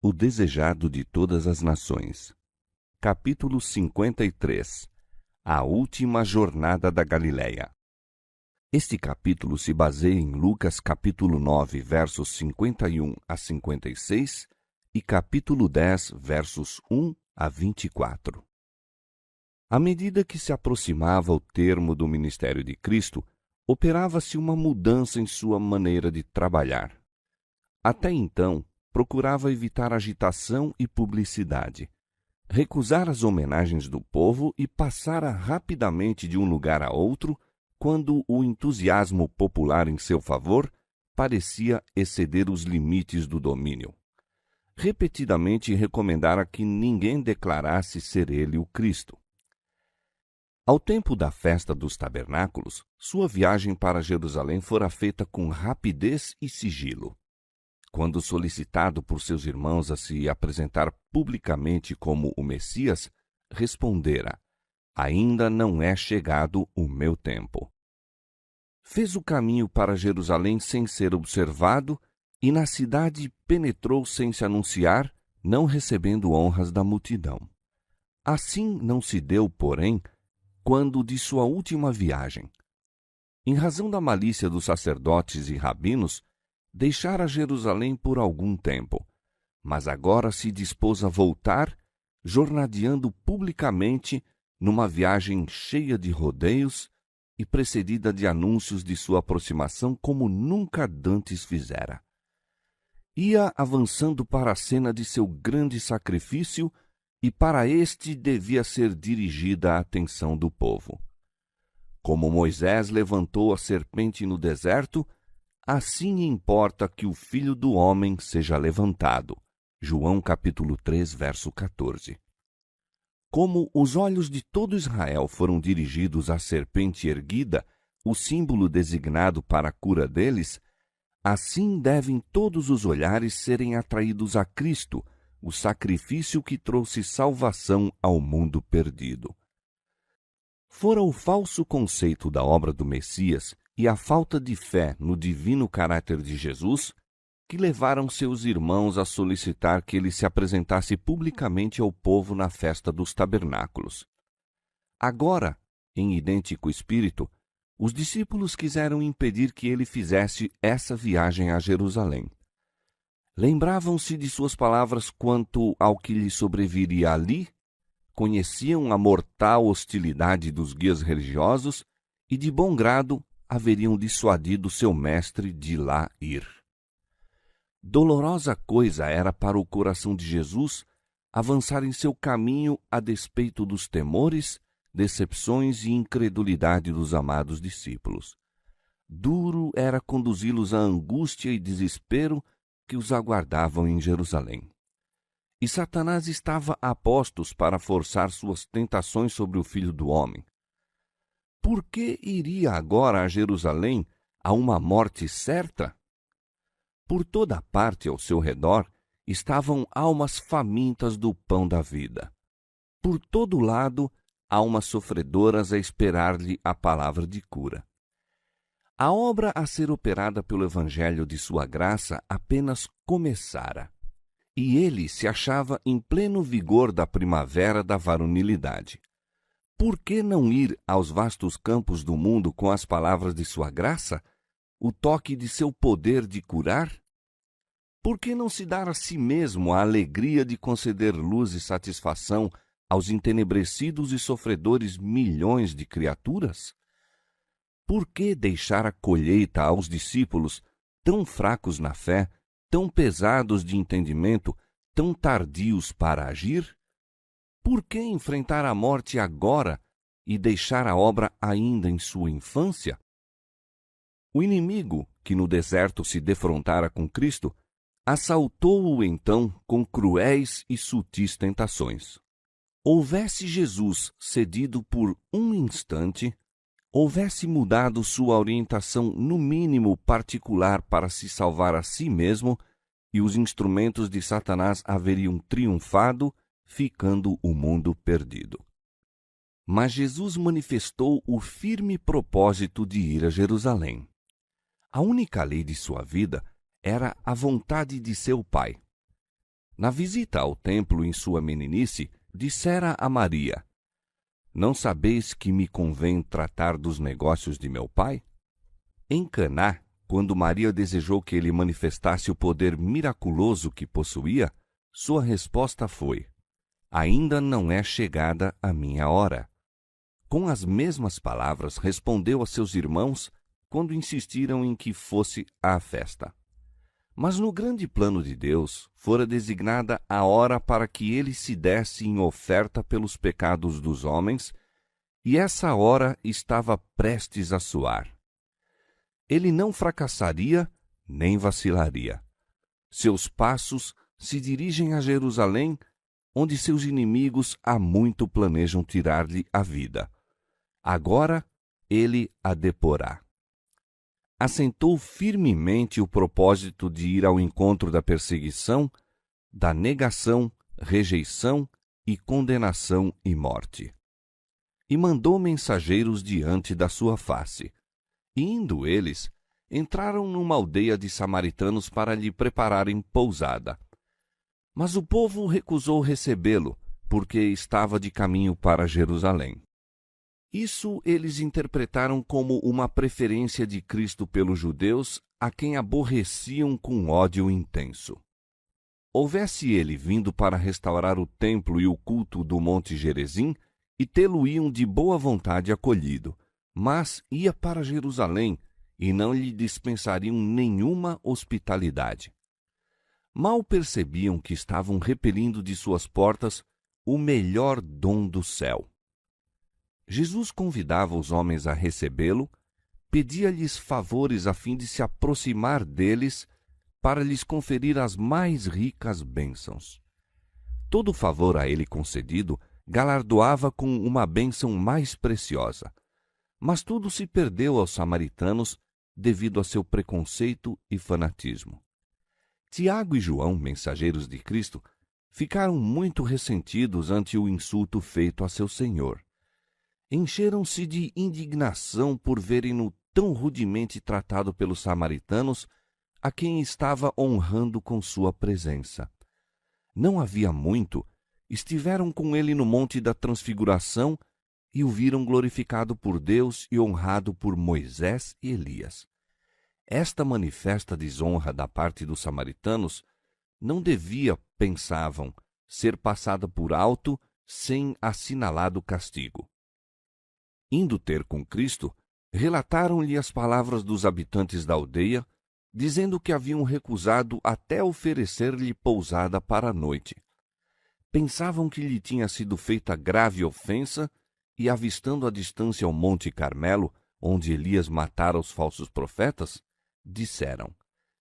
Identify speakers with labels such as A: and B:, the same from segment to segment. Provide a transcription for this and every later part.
A: O desejado de todas as nações. Capítulo 53. A última jornada da Galileia. Este capítulo se baseia em Lucas capítulo 9, versos 51 a 56 e capítulo 10, versos 1 a 24. À medida que se aproximava o termo do ministério de Cristo, operava-se uma mudança em sua maneira de trabalhar. Até então, procurava evitar agitação e publicidade, recusar as homenagens do povo e passara rapidamente de um lugar a outro quando o entusiasmo popular em seu favor parecia exceder os limites do domínio. Repetidamente recomendara que ninguém declarasse ser ele o Cristo. Ao tempo da festa dos tabernáculos, sua viagem para Jerusalém fora feita com rapidez e sigilo. Quando solicitado por seus irmãos a se apresentar publicamente como o Messias, respondera: "Ainda não é chegado o meu tempo." Fez o caminho para Jerusalém sem ser observado e na cidade penetrou sem se anunciar, não recebendo honras da multidão. Assim não se deu, porém, quando de sua última viagem. Em razão da malícia dos sacerdotes e rabinos, deixara Jerusalém por algum tempo, mas agora se dispôs a voltar, jornadeando publicamente numa viagem cheia de rodeios e precedida de anúncios de sua aproximação como nunca dantes fizera. Ia avançando para a cena de seu grande sacrifício e para este devia ser dirigida a atenção do povo. Como Moisés levantou a serpente no deserto, assim importa que o Filho do Homem seja levantado. João capítulo 3, verso 14. Como os olhos de todo Israel foram dirigidos à serpente erguida, o símbolo designado para a cura deles, assim devem todos os olhares serem atraídos a Cristo, o sacrifício que trouxe salvação ao mundo perdido. Fora o falso conceito da obra do Messias e a falta de fé no divino caráter de Jesus que levaram seus irmãos a solicitar que ele se apresentasse publicamente ao povo na festa dos tabernáculos. Agora, em idêntico espírito, os discípulos quiseram impedir que ele fizesse essa viagem a Jerusalém. Lembravam-se de suas palavras quanto ao que lhe sobreviria ali, conheciam a mortal hostilidade dos guias religiosos e, de bom grado, haveriam dissuadido seu mestre de lá ir. Dolorosa coisa era para o coração de Jesus avançar em seu caminho a despeito dos temores, decepções e incredulidade dos amados discípulos. Duro era conduzi-los à angústia e desespero que os aguardavam em Jerusalém. E Satanás estava a postos para forçar suas tentações sobre o Filho do Homem. Por que iria agora a Jerusalém a uma morte certa? Por toda parte ao seu redor estavam almas famintas do pão da vida. Por todo lado, almas sofredoras a esperar-lhe a palavra de cura. A obra a ser operada pelo Evangelho de sua graça apenas começara, e ele se achava em pleno vigor da primavera da varonilidade. Por que não ir aos vastos campos do mundo com as palavras de sua graça, o toque de seu poder de curar? Por que não se dar a si mesmo a alegria de conceder luz e satisfação aos entenebrecidos e sofredores milhões de criaturas? Por que deixar a colheita aos discípulos, tão fracos na fé, tão pesados de entendimento, tão tardios para agir? Por que enfrentar a morte agora e deixar a obra ainda em sua infância? O inimigo, que no deserto se defrontara com Cristo, assaltou-o então com cruéis e sutis tentações. Houvesse Jesus cedido por um instante, houvesse mudado sua orientação no mínimo particular para se salvar a si mesmo, e os instrumentos de Satanás haveriam triunfado, ficando o mundo perdido. Mas Jesus manifestou o firme propósito de ir a Jerusalém. A única lei de sua vida era a vontade de seu Pai. Na visita ao templo em sua meninice, dissera a Maria: Não sabeis que me convém tratar dos negócios de meu pai? Em Caná, quando Maria desejou que ele manifestasse o poder miraculoso que possuía, sua resposta foi: Ainda não é chegada a minha hora. Com as mesmas palavras, respondeu a seus irmãos quando insistiram em que fosse à festa. Mas no grande plano de Deus, fora designada a hora para que ele se desse em oferta pelos pecados dos homens, e essa hora estava prestes a soar. Ele não fracassaria, nem vacilaria. Seus passos se dirigem a Jerusalém, onde seus inimigos há muito planejam tirar-lhe a vida. Agora ele a deporá. Assentou firmemente o propósito de ir ao encontro da perseguição, da negação, rejeição e condenação e morte. E mandou mensageiros diante da sua face. E indo eles, entraram numa aldeia de samaritanos para lhe prepararem pousada. Mas o povo recusou recebê-lo, porque estava de caminho para Jerusalém. Isso eles interpretaram como uma preferência de Cristo pelos judeus, a quem aborreciam com ódio intenso. Houvesse ele vindo para restaurar o templo e o culto do Monte Gerizim, e tê-lo-iam de boa vontade acolhido, mas ia para Jerusalém, e não lhe dispensariam nenhuma hospitalidade. Mal percebiam que estavam repelindo de suas portas o melhor dom do céu. Jesus convidava os homens a recebê-lo, pedia-lhes favores a fim de se aproximar deles para lhes conferir as mais ricas bênçãos. Todo favor a ele concedido galardoava com uma bênção mais preciosa. Mas tudo se perdeu aos samaritanos devido a seu preconceito e fanatismo. Tiago e João, mensageiros de Cristo, ficaram muito ressentidos ante o insulto feito a seu Senhor. Encheram-se de indignação por verem-no tão rudemente tratado pelos samaritanos, a quem estava honrando com sua presença. Não havia muito, estiveram com ele no Monte da Transfiguração e o viram glorificado por Deus e honrado por Moisés e Elias. Esta manifesta desonra da parte dos samaritanos não devia, pensavam, ser passada por alto sem assinalado castigo. Indo ter com Cristo, relataram-lhe as palavras dos habitantes da aldeia, dizendo que haviam recusado até oferecer-lhe pousada para a noite. Pensavam que lhe tinha sido feita grave ofensa e, avistando à distância o Monte Carmelo, onde Elias matara os falsos profetas, disseram: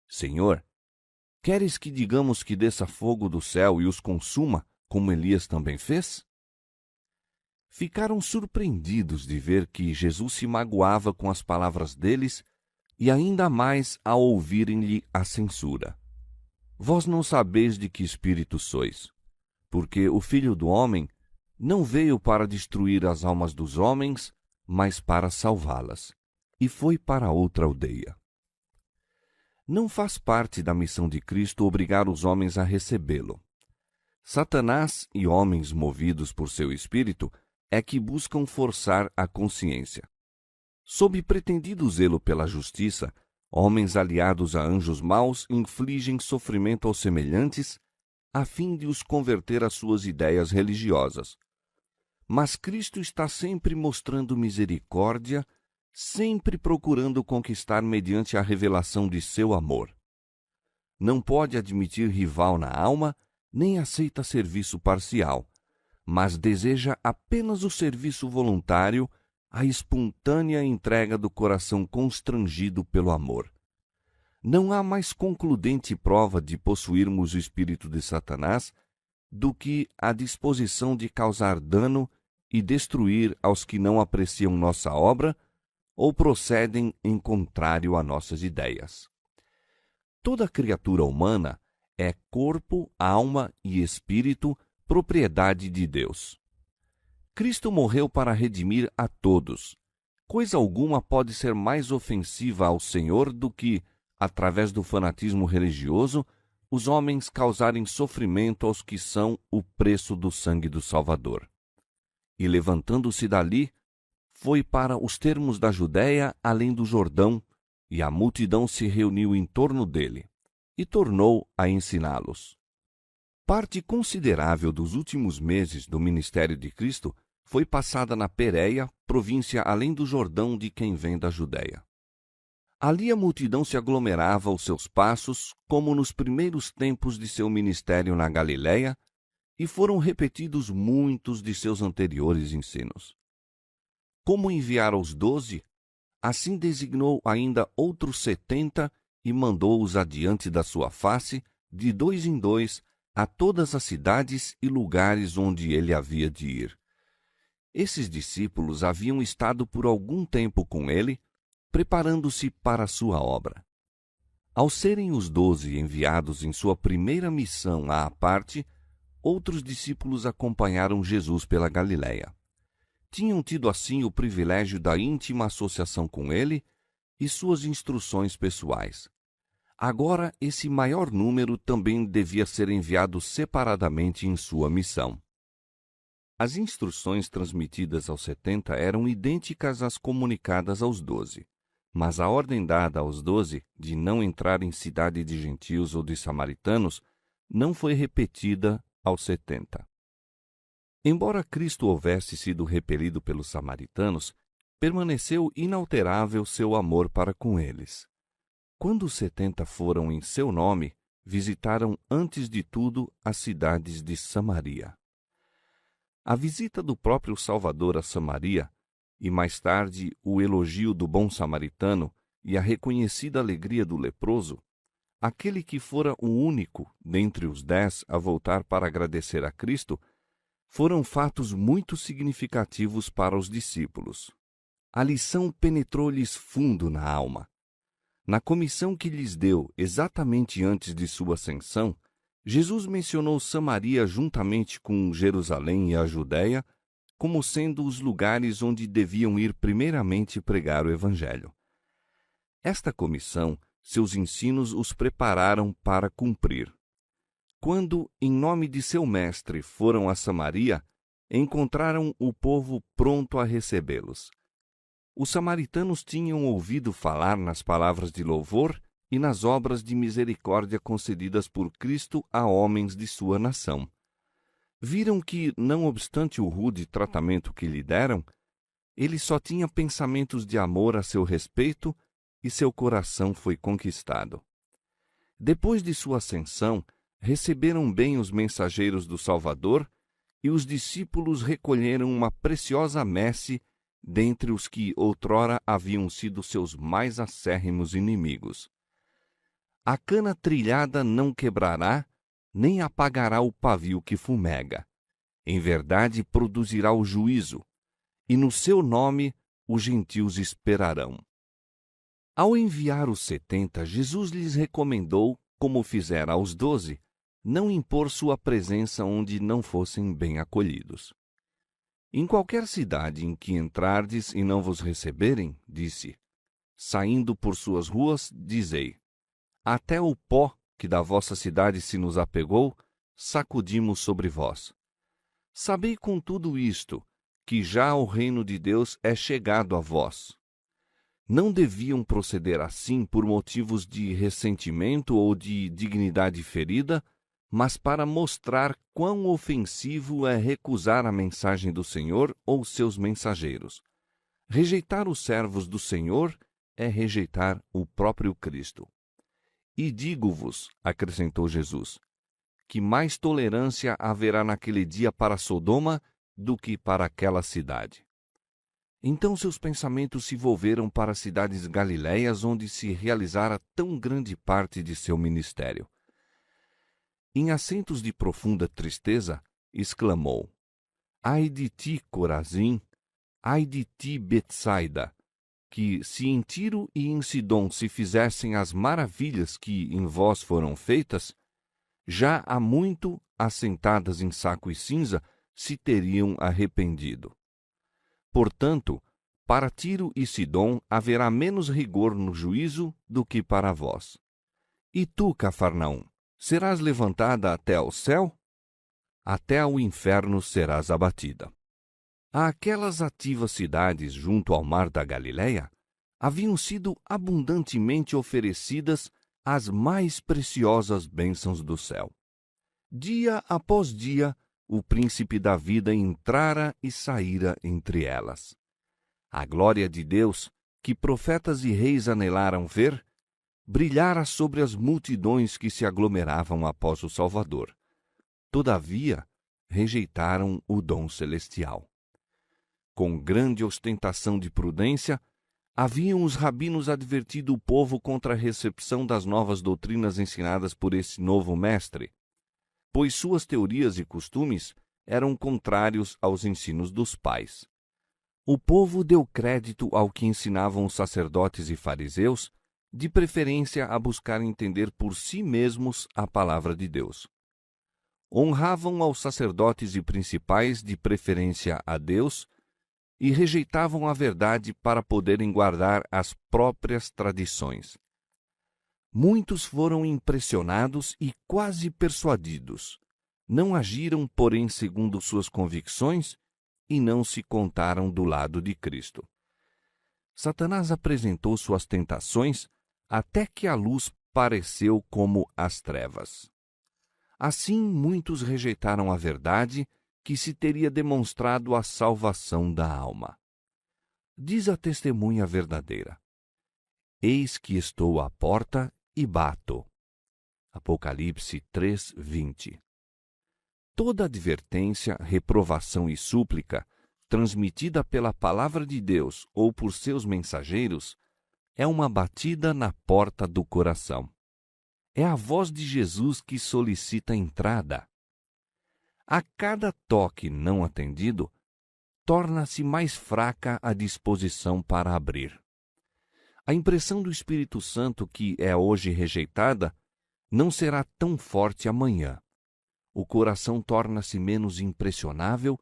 A: Senhor, queres que digamos que desça fogo do céu e os consuma, como Elias também fez? Ficaram surpreendidos de ver que Jesus se magoava com as palavras deles e ainda mais ao ouvirem-lhe a censura. Vós não sabeis de que espírito sois, porque o Filho do Homem não veio para destruir as almas dos homens, mas para salvá-las. E foi para outra aldeia. Não faz parte da missão de Cristo obrigar os homens a recebê-lo. Satanás e homens movidos por seu espírito é que buscam forçar a consciência. Sob pretendido zelo pela justiça, homens aliados a anjos maus infligem sofrimento aos semelhantes, a fim de os converter às suas ideias religiosas. Mas Cristo está sempre mostrando misericórdia, sempre procurando conquistar mediante a revelação de seu amor. Não pode admitir rival na alma, nem aceita serviço parcial, mas deseja apenas o serviço voluntário, a espontânea entrega do coração constrangido pelo amor. Não há mais concludente prova de possuirmos o espírito de Satanás do que a disposição de causar dano e destruir aos que não apreciam nossa obra ou procedem em contrário a nossas ideias. Toda criatura humana é corpo, alma e espírito, propriedade de Deus. Cristo morreu para redimir a todos. Coisa alguma pode ser mais ofensiva ao Senhor do que, através do fanatismo religioso, os homens causarem sofrimento aos que são o preço do sangue do Salvador. E levantando-se dali, foi para os termos da Judéia, além do Jordão, e a multidão se reuniu em torno dele, e tornou a ensiná-los. Parte considerável dos últimos meses do ministério de Cristo foi passada na Pérea, província além do Jordão de quem vem da Judéia. Ali a multidão se aglomerava aos seus passos, como nos primeiros tempos de seu ministério na Galiléia, e foram repetidos muitos de seus anteriores ensinos. Como enviara os 12, assim designou ainda outros 70 e mandou-os adiante da sua face, de 2 em 2, a todas as cidades e lugares onde ele havia de ir. Esses discípulos haviam estado por algum tempo com ele, preparando-se para a sua obra. Ao serem os 12 enviados em sua primeira missão à parte, outros discípulos acompanharam Jesus pela Galiléia. Tinham tido assim o privilégio da íntima associação com ele e suas instruções pessoais. Agora, esse maior número também devia ser enviado separadamente em sua missão. As instruções transmitidas aos 70 eram idênticas às comunicadas aos 12, mas a ordem dada aos 12 de não entrar em cidade de gentios ou de samaritanos não foi repetida aos 70. Embora Cristo houvesse sido repelido pelos samaritanos, permaneceu inalterável seu amor para com eles. Quando os 70 foram em seu nome, visitaram antes de tudo as cidades de Samaria. A visita do próprio Salvador a Samaria, e mais tarde o elogio do bom samaritano e a reconhecida alegria do leproso, aquele que fora o único dentre os 10 a voltar para agradecer a Cristo, foram fatos muito significativos para os discípulos. A lição penetrou-lhes fundo na alma. Na comissão que lhes deu exatamente antes de sua ascensão, Jesus mencionou Samaria juntamente com Jerusalém e a Judéia como sendo os lugares onde deviam ir primeiramente pregar o Evangelho. Esta comissão, seus ensinos os prepararam para cumprir. Quando, em nome de seu mestre, foram a Samaria, encontraram o povo pronto a recebê-los. Os samaritanos tinham ouvido falar nas palavras de louvor e nas obras de misericórdia concedidas por Cristo a homens de sua nação. Viram que, não obstante o rude tratamento que lhe deram, ele só tinha pensamentos de amor a seu respeito e seu coração foi conquistado. Depois de sua ascensão, receberam bem os mensageiros do Salvador e os discípulos recolheram uma preciosa messe dentre os que outrora haviam sido seus mais acérrimos inimigos. A cana trilhada não quebrará, nem apagará o pavio que fumega. Em verdade produzirá o juízo, e no seu nome os gentios esperarão. Ao enviar os 70, Jesus lhes recomendou, como fizera aos 12, não impor sua presença onde não fossem bem acolhidos. Em qualquer cidade em que entrardes e não vos receberem, disse, saindo por suas ruas, dizei, até o pó que da vossa cidade se nos apegou, sacudimos sobre vós. Sabei com tudo isto, que já o reino de Deus é chegado a vós. Não deviam proceder assim por motivos de ressentimento ou de dignidade ferida, mas para mostrar quão ofensivo é recusar a mensagem do Senhor ou seus mensageiros. Rejeitar os servos do Senhor é rejeitar o próprio Cristo. E digo-vos, acrescentou Jesus, que mais tolerância haverá naquele dia para Sodoma do que para aquela cidade. Então seus pensamentos se volveram para as cidades galileias onde se realizara tão grande parte de seu ministério. Em acentos de profunda tristeza, exclamou, ai de ti, Corazim, ai de ti, Betsaida, que se em Tiro e em Sidom se fizessem as maravilhas que em vós foram feitas, já há muito, assentadas em saco e cinza, se teriam arrependido. Portanto, para Tiro e Sidom haverá menos rigor no juízo do que para vós. E tu, Cafarnaum, Serás levantada até ao céu? Até ao inferno serás abatida. Aquelas ativas cidades junto ao mar da Galileia haviam sido abundantemente oferecidas as mais preciosas bênçãos do céu. Dia após dia, o príncipe da vida entrara e saíra entre elas. A glória de Deus, que profetas e reis anelaram ver, brilhara sobre as multidões que se aglomeravam após o Salvador. Todavia, rejeitaram o dom celestial. Com grande ostentação de prudência, haviam os rabinos advertido o povo contra a recepção das novas doutrinas ensinadas por esse novo mestre, pois suas teorias e costumes eram contrários aos ensinos dos pais. O povo deu crédito ao que ensinavam os sacerdotes e fariseus, de preferência a buscar entender por si mesmos a palavra de Deus. Honravam aos sacerdotes e principais, de preferência a Deus, e rejeitavam a verdade para poderem guardar as próprias tradições. Muitos foram impressionados e quase persuadidos. Não agiram, porém, segundo suas convicções e não se contaram do lado de Cristo. Satanás apresentou suas tentações até que a luz pareceu como as trevas. Assim, muitos rejeitaram a verdade que se teria demonstrado a salvação da alma. Diz a testemunha verdadeira: Eis que estou à porta e bato. Apocalipse 3:20. Toda advertência, reprovação e súplica, transmitida pela palavra de Deus ou por seus mensageiros, é uma batida na porta do coração. É a voz de Jesus que solicita a entrada. A cada toque não atendido, torna-se mais fraca a disposição para abrir. A impressão do Espírito Santo que é hoje rejeitada não será tão forte amanhã. O coração torna-se menos impressionável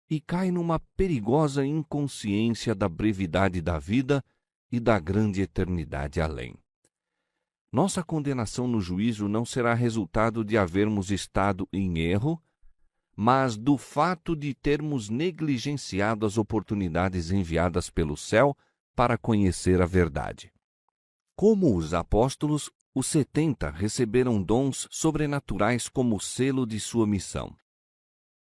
A: e cai numa perigosa inconsciência da brevidade da vida e da grande eternidade além. Nossa condenação no juízo não será resultado de havermos estado em erro, mas do fato de termos negligenciado as oportunidades enviadas pelo céu para conhecer a verdade. Como os apóstolos, os 70 receberam dons sobrenaturais como selo de sua missão.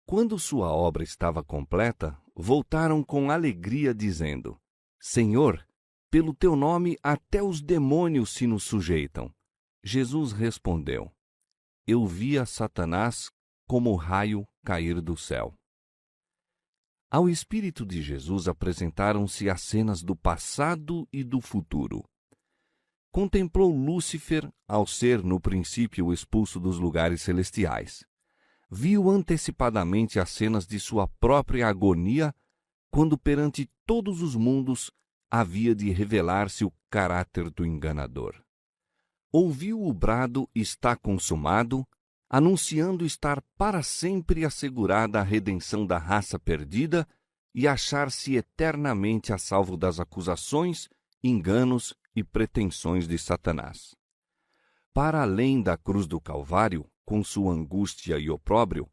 A: Quando sua obra estava completa, voltaram com alegria dizendo: Senhor, pelo teu nome até os demônios se nos sujeitam. Jesus respondeu: Eu via Satanás como raio cair do céu. Ao Espírito de Jesus apresentaram-se as cenas do passado e do futuro. Contemplou Lúcifer ao ser, no princípio, expulso dos lugares celestiais. Viu antecipadamente as cenas de sua própria agonia, quando perante todos os mundos havia de revelar-se o caráter do enganador. Ouviu o brado "Está consumado", anunciando estar para sempre assegurada a redenção da raça perdida e achar-se eternamente a salvo das acusações, enganos e pretensões de Satanás. Para além da cruz do Calvário, com sua angústia e opróbrio,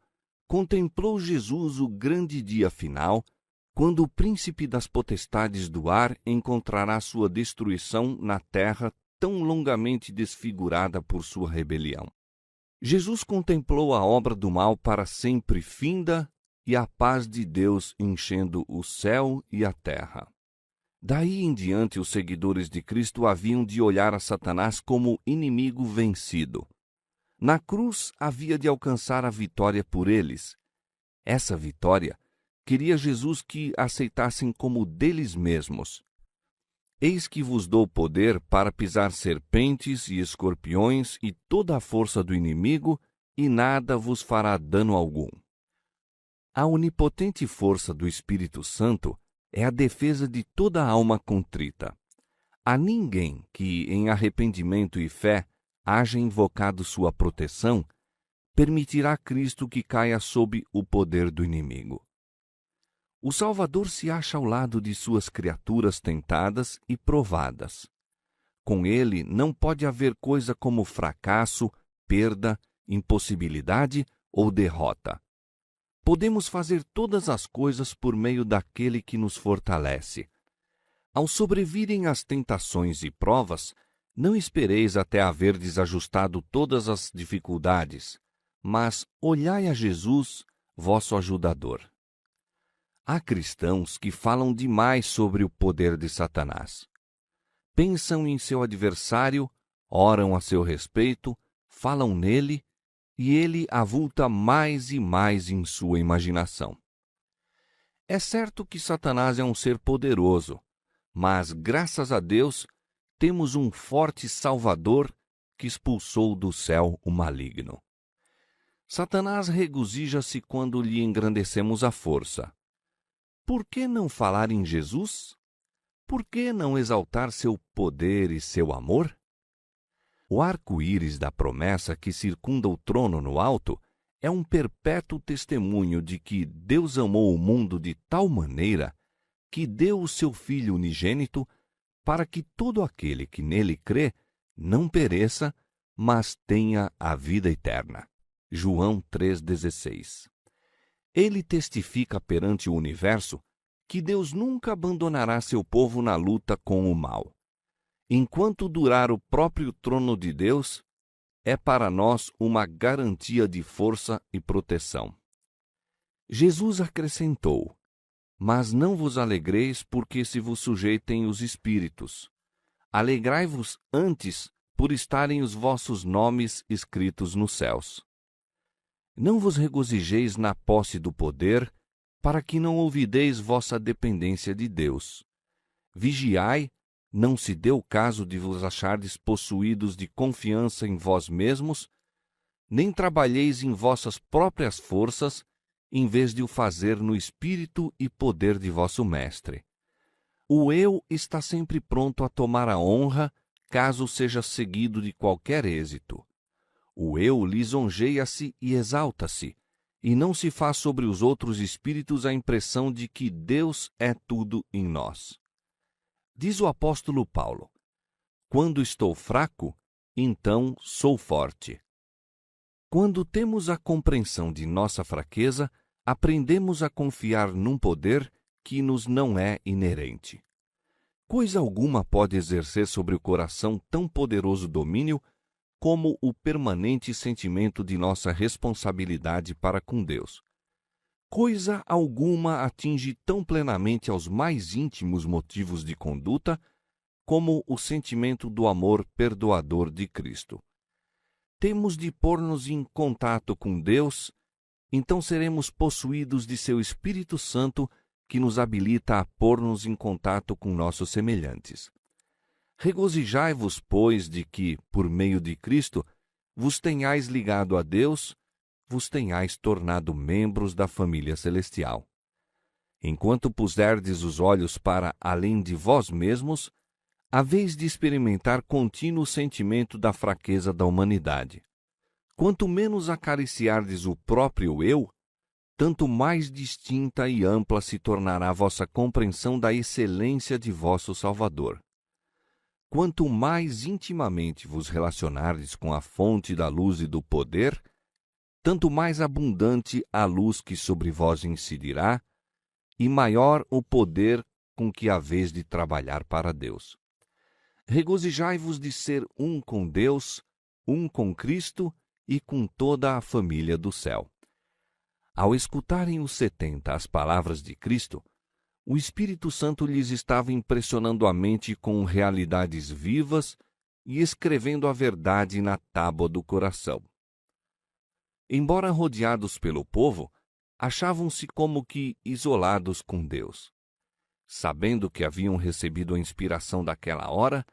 A: contemplou Jesus o grande dia final, quando o príncipe das potestades do ar encontrará sua destruição na terra tão longamente desfigurada por sua rebelião. Jesus contemplou a obra do mal para sempre finda e a paz de Deus enchendo o céu e a terra. Daí em diante, os seguidores de Cristo haviam de olhar a Satanás como inimigo vencido. Na cruz havia de alcançar a vitória por eles. Essa vitória queria Jesus que aceitassem como deles mesmos. Eis que vos dou poder para pisar serpentes e escorpiões e toda a força do inimigo, e nada vos fará dano algum. A onipotente força do Espírito Santo é a defesa de toda a alma contrita. A ninguém que, em arrependimento e fé, haja invocado sua proteção, permitirá Cristo que caia sob o poder do inimigo. O Salvador se acha ao lado de suas criaturas tentadas e provadas. Com ele não pode haver coisa como fracasso, perda, impossibilidade ou derrota. Podemos fazer todas as coisas por meio daquele que nos fortalece. Ao sobrevirem as tentações e provas, não espereis até haver desajustado todas as dificuldades, mas olhai a Jesus, vosso ajudador. Há cristãos que falam demais sobre o poder de Satanás. Pensam em seu adversário, oram a seu respeito, falam nele, e ele avulta mais e mais em sua imaginação. É certo que Satanás é um ser poderoso, mas, graças a Deus, temos um forte Salvador que expulsou do céu o maligno. Satanás regozija-se quando lhe engrandecemos a força. Por que não falar em Jesus? Por que não exaltar seu poder e seu amor? O arco-íris da promessa que circunda o trono no alto é um perpétuo testemunho de que Deus amou o mundo de tal maneira que deu o seu Filho unigênito para que todo aquele que nele crê não pereça, mas tenha a vida eterna. João 3,16. Ele testifica perante o universo que Deus nunca abandonará seu povo na luta com o mal. Enquanto durar o próprio trono de Deus, é para nós uma garantia de força e proteção. Jesus acrescentou: Mas não vos alegreis porque se vos sujeitem os espíritos. Alegrai-vos antes por estarem os vossos nomes escritos nos céus. Não vos regozijeis na posse do poder, para que não olvideis vossa dependência de Deus. Vigiai, não se dê o caso de vos achardes possuídos de confiança em vós mesmos, nem trabalheis em vossas próprias forças, em vez de o fazer no espírito e poder de vosso Mestre. O eu está sempre pronto a tomar a honra, caso seja seguido de qualquer êxito. O eu lisonjeia-se e exalta-se, e não se faz sobre os outros espíritos a impressão de que Deus é tudo em nós. Diz o apóstolo Paulo: Quando estou fraco, então sou forte. Quando temos a compreensão de nossa fraqueza, aprendemos a confiar num poder que nos não é inerente. Coisa alguma pode exercer sobre o coração tão poderoso domínio como o permanente sentimento de nossa responsabilidade para com Deus. Coisa alguma atinge tão plenamente aos mais íntimos motivos de conduta como o sentimento do amor perdoador de Cristo. Temos de pôr-nos em contato com Deus, então seremos possuídos de seu Espírito Santo que nos habilita a pôr-nos em contato com nossos semelhantes. Regozijai-vos, pois, de que, por meio de Cristo, vos tenhais ligado a Deus, vos tenhais tornado membros da família celestial. Enquanto puserdes os olhos para além de vós mesmos, haveis de experimentar contínuo sentimento da fraqueza da humanidade. Quanto menos acariciardes o próprio eu, tanto mais distinta e ampla se tornará vossa compreensão da excelência de vosso Salvador. Quanto mais intimamente vos relacionardes com a fonte da luz e do poder, tanto mais abundante a luz que sobre vós incidirá, e maior o poder com que haveis de trabalhar para Deus. Regozijai-vos de ser um com Deus, um com Cristo e com toda a família do céu. Ao escutarem os 70 as palavras de Cristo, o Espírito Santo lhes estava impressionando a mente com realidades vivas e escrevendo a verdade na tábua do coração. Embora rodeados pelo povo, achavam-se como que isolados com Deus. Sabendo que haviam recebido a inspiração daquela hora,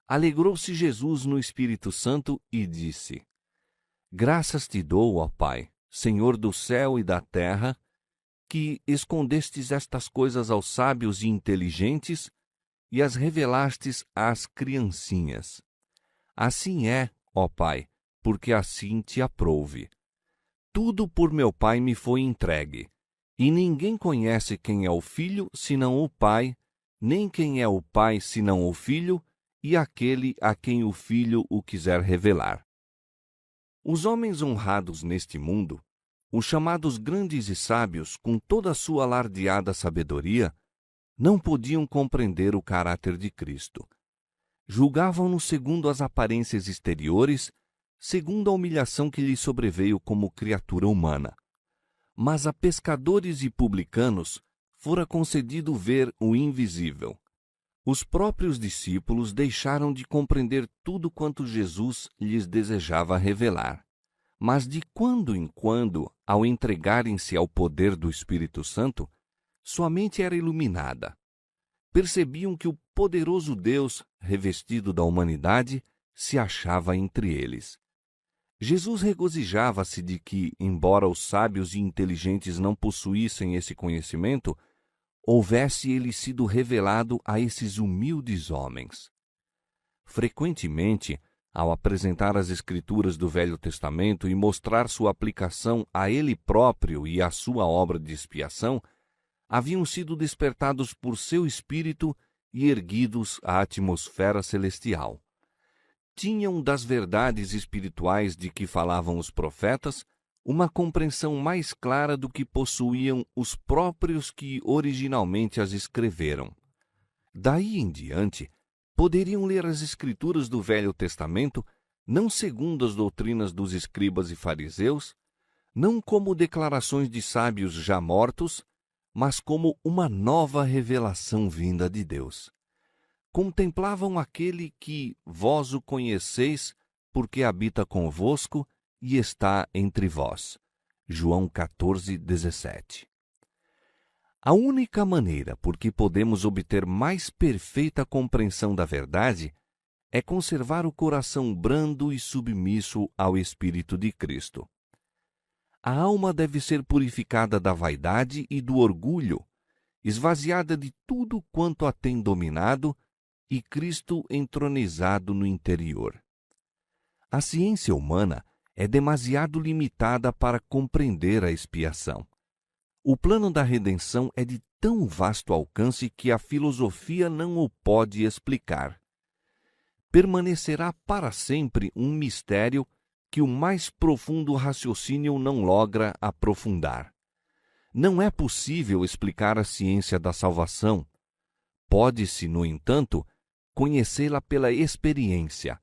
A: alegrou-se Jesus no Espírito Santo e disse: Graças te dou, ó Pai, Senhor do céu e da terra, que escondestes estas coisas aos sábios e inteligentes e as revelastes às criancinhas. Assim é, ó Pai, porque assim te aprouve. Tudo por meu Pai me foi entregue, e ninguém conhece quem é o Filho senão o Pai, nem quem é o Pai senão o Filho, e aquele a quem o Filho o quiser revelar. Os homens honrados neste mundo, os chamados grandes e sábios, com toda a sua alardeada sabedoria, não podiam compreender o caráter de Cristo. Julgavam-no segundo as aparências exteriores, segundo a humilhação que lhe sobreveio como criatura humana. Mas a pescadores e publicanos fora concedido ver o invisível. Os próprios discípulos deixaram de compreender tudo quanto Jesus lhes desejava revelar. Mas de quando em quando, ao entregarem-se ao poder do Espírito Santo, sua mente era iluminada. Percebiam que o poderoso Deus, revestido da humanidade, se achava entre eles. Jesus regozijava-se de que, embora os sábios e inteligentes não possuíssem esse conhecimento, houvesse ele sido revelado a esses humildes homens. Frequentemente, ao apresentar as Escrituras do Velho Testamento e mostrar sua aplicação a ele próprio e à sua obra de expiação, haviam sido despertados por seu espírito e erguidos à atmosfera celestial. Tinham das verdades espirituais de que falavam os profetas uma compreensão mais clara do que possuíam os próprios que originalmente as escreveram. Daí em diante, poderiam ler as Escrituras do Velho Testamento não segundo as doutrinas dos escribas e fariseus, não como declarações de sábios já mortos, mas como uma nova revelação vinda de Deus. Contemplavam aquele que vós o conheceis, porque habita convosco e está entre vós. João 14:17. A única maneira por que podemos obter mais perfeita compreensão da verdade é conservar o coração brando e submisso ao Espírito de Cristo. A alma deve ser purificada da vaidade e do orgulho, esvaziada de tudo quanto a tem dominado, e Cristo entronizado no interior. A ciência humana é demasiado limitada para compreender a expiação. O plano da redenção é de tão vasto alcance que a filosofia não o pode explicar. Permanecerá para sempre um mistério que o mais profundo raciocínio não logra aprofundar. Não é possível explicar a ciência da salvação. Pode-se, no entanto, conhecê-la pela experiência.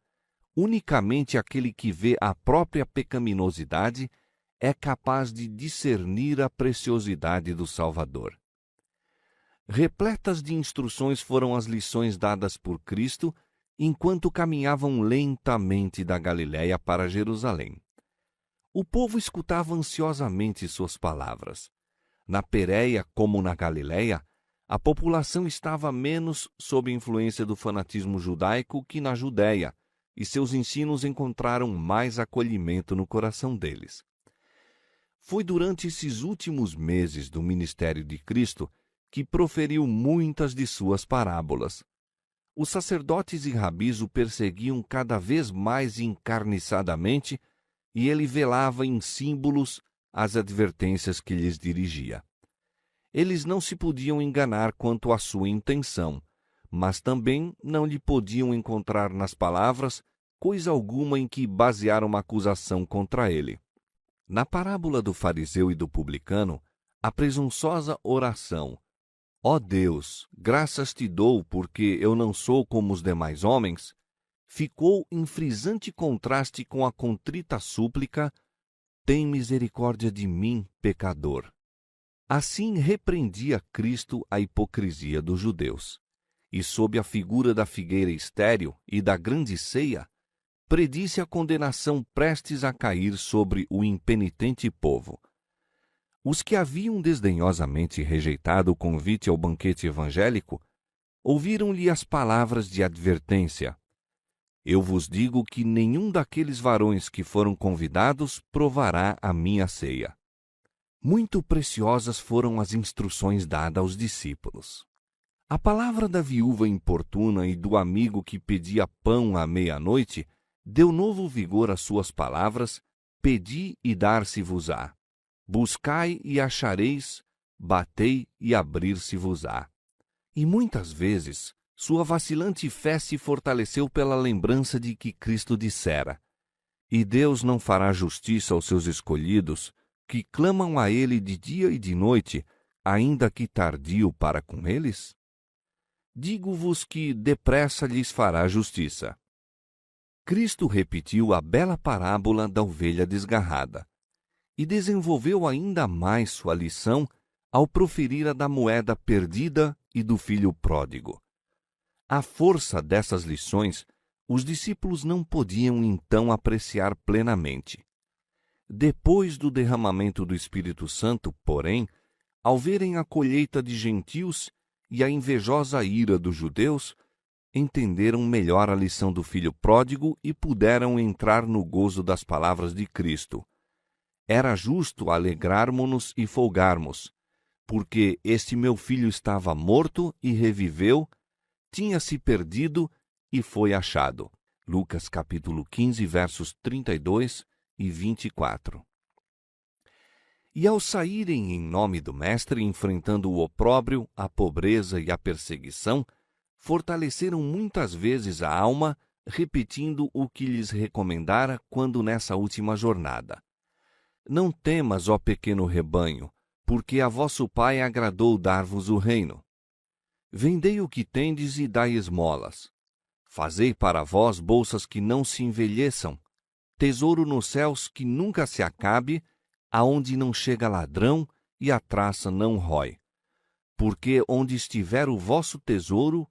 A: Unicamente aquele que vê a própria pecaminosidade é capaz de discernir a preciosidade do Salvador. Repletas de instruções foram as lições dadas por Cristo enquanto caminhavam lentamente da Galiléia para Jerusalém. O povo escutava ansiosamente suas palavras. Na Pérea, como na Galiléia, a população estava menos sob influência do fanatismo judaico que na Judéia, e seus ensinos encontraram mais acolhimento no coração deles. Foi durante esses últimos meses do ministério de Cristo que proferiu muitas de suas parábolas. Os sacerdotes e rabis o perseguiam cada vez mais encarniçadamente e ele velava em símbolos as advertências que lhes dirigia. Eles não se podiam enganar quanto à sua intenção, mas também não lhe podiam encontrar nas palavras coisa alguma em que basear uma acusação contra ele. Na parábola do fariseu e do publicano, a presunçosa oração, ó Deus, graças te dou porque eu não sou como os demais homens, ficou em frisante contraste com a contrita súplica, tem misericórdia de mim, pecador. Assim repreendia Cristo a hipocrisia dos judeus, e sob a figura da figueira estéril e da grande ceia, predisse a condenação prestes a cair sobre o impenitente povo. Os que haviam desdenhosamente rejeitado o convite ao banquete evangélico, ouviram-lhe as palavras de advertência. Eu vos digo que nenhum daqueles varões que foram convidados provará a minha ceia. Muito preciosas foram as instruções dadas aos discípulos. A palavra da viúva importuna e do amigo que pedia pão à meia-noite deu novo vigor às suas palavras, pedi e dar-se-vos-á. Buscai e achareis, batei e abrir-se-vos-á. E muitas vezes sua vacilante fé se fortaleceu pela lembrança de que Cristo dissera: E Deus não fará justiça aos seus escolhidos, que clamam a Ele de dia e de noite, ainda que tardio para com eles? Digo-vos que depressa lhes fará justiça. Cristo repetiu a bela parábola da ovelha desgarrada e desenvolveu ainda mais sua lição ao proferir a da moeda perdida e do filho pródigo. À força dessas lições, os discípulos não podiam então apreciar plenamente. Depois do derramamento do Espírito Santo, porém, ao verem a colheita de gentios e a invejosa ira dos judeus, entenderam melhor a lição do filho pródigo e puderam entrar no gozo das palavras de Cristo. Era justo alegrarmos-nos e folgarmos, porque este meu filho estava morto e reviveu, tinha-se perdido e foi achado. Lucas capítulo 15, versos 32 e 24. E ao saírem em nome do Mestre, enfrentando o opróbrio, a pobreza e a perseguição, fortaleceram muitas vezes a alma, repetindo o que lhes recomendara quando nessa última jornada. Não temas, ó pequeno rebanho, porque a vosso Pai agradou dar-vos o reino. Vendei o que tendes e dai esmolas. Fazei para vós bolsas que não se envelheçam, tesouro nos céus que nunca se acabe, aonde não chega ladrão e a traça não rói. Porque onde estiver o vosso tesouro,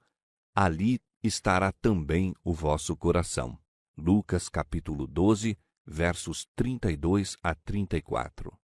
A: ali estará também o vosso coração. Lucas capítulo 12, versos 32 a 34.